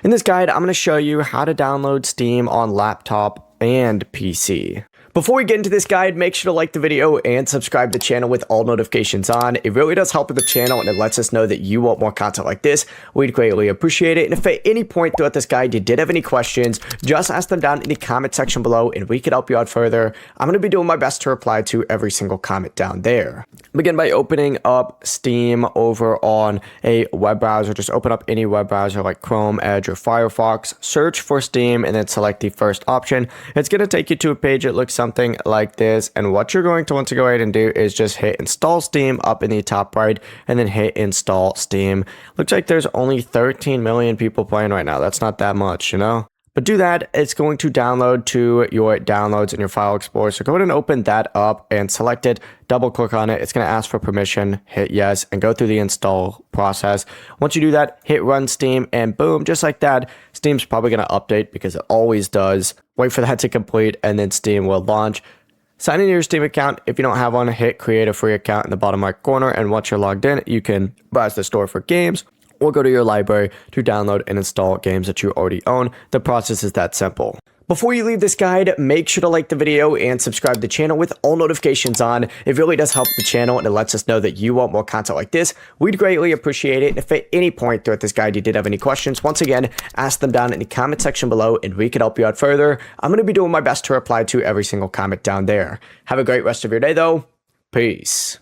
In this guide, I'm going to show you how to download Steam on laptop and PC. Before we get into this guide, make sure to like the video and subscribe to the channel with all notifications on. It really does help with the channel and it lets us know that you want more content like this. We'd greatly appreciate it. And if at any point throughout this guide you did have any questions, just ask them down in the comment section below and we could help you out further. I'm going to be doing my best to reply to every single comment down there. Begin by opening up Steam over on a web browser. Just open up any web browser like Chrome, Edge, or Firefox. Search for Steam and then select the first option. It's going to take you to a page that looks something like this, and what you're going to want to go ahead and do is just hit install Steam up in the top right and then hit install Steam. Looks like there's only 13 million people playing right now. That's not that much, you know? But do that, it's going to download to your downloads in your file explorer. So go ahead and open that up and select it, double click on it. It's going to ask for permission, hit yes, and go through the install process. Once you do that, hit run Steam, and boom, just like that, Steam's probably going to update because it always does. Wait for that to complete and then Steam will launch. Sign in your Steam account. If you don't have one, hit create a free account in the bottom right corner. And once you're logged in, you can browse the store for games or go to your library to download and install games that you already own. The process is that simple. Before you leave this guide, make sure to like the video and subscribe to the channel with all notifications on. It really does help the channel and it lets us know that you want more content like this. We'd greatly appreciate it. And if at any point throughout this guide you did have any questions, once again, ask them down in the comment section below and we could help you out further. I'm going to be doing my best to reply to every single comment down there. Have a great rest of your day though. Peace.